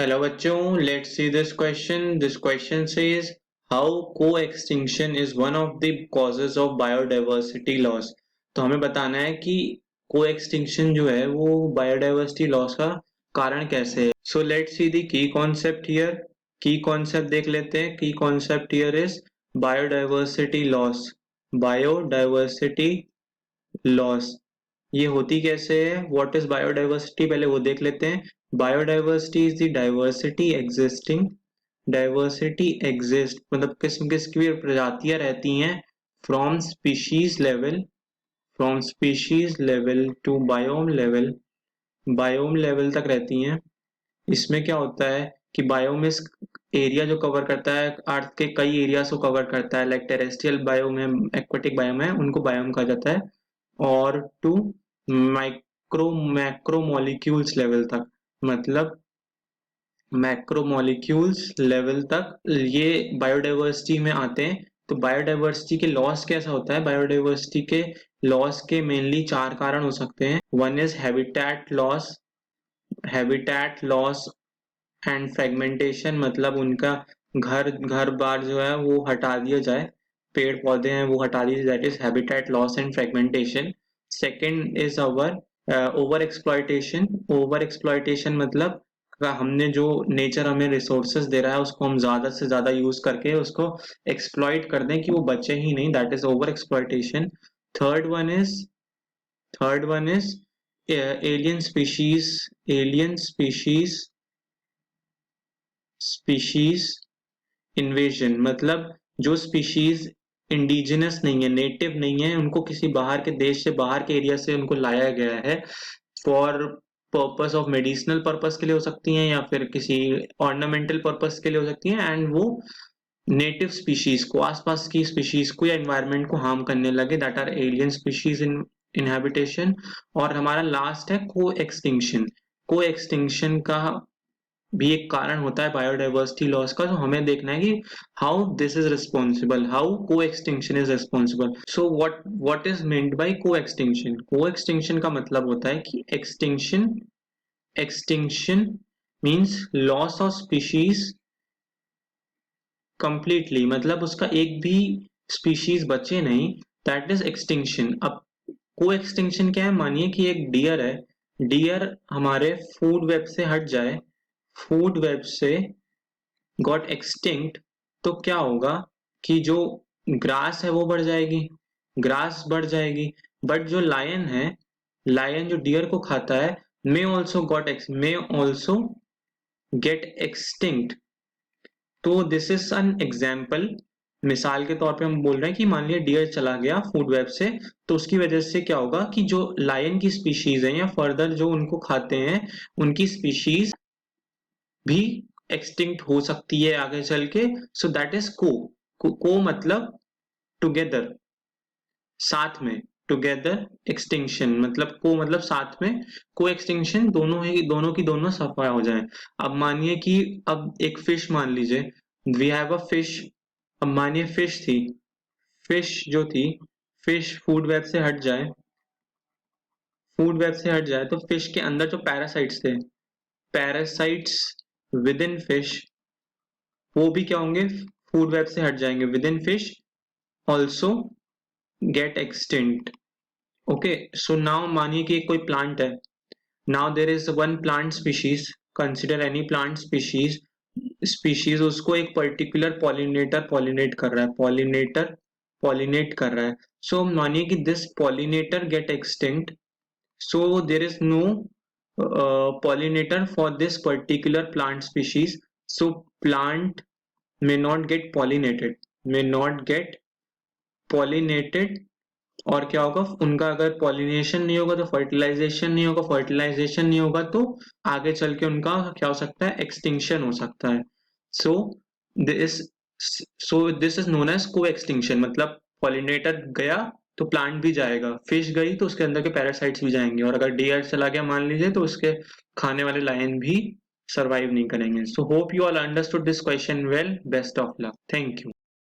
Hello बच्चों, let's see this question. This question says how co-extinction is one of the causes of biodiversity loss. तो हमें बताना है कि co-extinction जो है वो biodiversity loss का कारण कैसे है. So let's see the key concept here. Key concept देख लेते हैं. Key concept here is biodiversity loss. Biodiversity loss. ये होती कैसे है? व्हाट इज बायोडाइवर्सिटी, पहले वो देख लेते हैं. Biodiversity is the diversity exist मतलब किस्म किस्म की प्रजातियां रहती हैं from species level to biome level तक रहती हैं. इसमें क्या होता है कि बायोम इस एरिया जो कवर करता है अर्थ के कई एरियाज को कवर करता है, लाइक टेरेस्ट्रियल बायोम है, एक्वेटिक बायोम है, उनको बायोम कहा जाता है. और टू मैक्रो मॉलिक्यूल्स लेवल तक, मतलब मैक्रो मॉलिक्यूल्स लेवल तक ये बायोडाइवर्सिटी में आते हैं. तो बायोडाइवर्सिटी के लॉस कैसा होता है? बायोडाइवर्सिटी के लॉस के मेनली 4 कारण हो सकते हैं. One is habitat loss and fragmentation, मतलब उनका घर बार जो है वो हटा दिया जाए, पेड़ पौधे हैं वो हटा दिए, that is habitat loss and fragmentation. Second is over exploitation मतलब हमने जो नेचर हमें रिसोर्सेज दे रहा है उसको हम ज्यादा से ज्यादा यूज करके उसको एक्सप्लॉइट कर दें कि वो बचे ही नहीं, that is over exploitation. Third one is alien species invasion, मतलब जो स्पीशीज इंडिजिनस नहीं है, नेटिव नहीं है, उनको किसी बाहर के देश से, बाहर के एरिया से उनको लाया गया है for purpose of medicinal purpose के लिए हो सकती हैं या फिर किसी ऑर्नामेंटल पर्पस के लिए हो सकती हैं, एंड वो नेटिव स्पीशीज को, आसपास की स्पीशीज को या एनवायरनमेंट को हार्म करने लगे, that are alien species in inhabitation. और हमारा लास्ट है को एक्सटिंक्शन का भी एक कारण होता है बायोडाइवर्सिटी लॉस का. तो हमें देखना है कि how this is responsible, how coextinction is responsible. So what is meant by coextinction का मतलब होता है कि extinction means loss of species completely, मतलब उसका एक भी स्पीशीज बचे नहीं, दैट इज एक्सटिंक्शन. अब को एक्सटिंक्शन क्या है? मानिए कि एक डियर है, डियर हमारे फूड वेब से हट जाए, फूड वेब से गॉट एक्सटिंक्ट, तो क्या होगा कि जो ग्रास है वो बढ़ जाएगी, बट जो लायन है, लायन जो डियर को खाता है, मे ऑल्सो गेट एक्सटिंक्ट. तो दिस इज एन एग्जाम्पल. मिसाल के तौर पे हम बोल रहे हैं कि मान लिया डियर चला गया फूड वेब से, तो उसकी वजह से क्या होगा कि जो लायन की स्पीशीज है या फर्दर जो उनको खाते हैं उनकी स्पीशीज भी एक्सटिंक्ट हो सकती है आगे चल के. सो दैट इज को मतलब टुगेदर, साथ में, टुगेदर एक्सटिंक्शन मतलब को मतलब साथ में, को एक्सटिंक्शन दोनों की दोनों सफा हो जाए. अब मानिए कि अब एक फिश मान लीजिए, वी हैव अ फिश. अब मानिए फिश जो थी, फिश फूड वेब से हट जाए, तो फिश के अंदर जो पैरासाइट्स थे, पैरासाइट्स विद इन फिश, वो भी क्या होंगे? फूड वेब से हट जाएंगे. With in fish also get extinct. Okay, so now मानिए कि कोई प्लांट है. Now there is one plant species, consider any plant species, उसको एक पर्टिकुलर पॉलिनेटर पॉलिनेट कर रहा है. सो मानिए कि this pollinator gate extinct, so there is no pollinator for this particular plant species, so plant may not get pollinated. और क्या होगा उनका? अगर पॉलिनेशन नहीं होगा तो फर्टिलाइजेशन नहीं होगा तो आगे चल के उनका क्या हो सकता है? एक्सटिंक्शन हो सकता है. So this is known as coextinction, मतलब पॉलिनेटर गया तो प्लांट भी जाएगा, फिश गई तो उसके अंदर के पैरासाइट्स भी जाएंगे, और अगर डियर चला गया मान लीजिए तो उसके खाने वाले लायन भी सरवाइव नहीं करेंगे. So hope you all understood this question well. Best of luck. Thank you.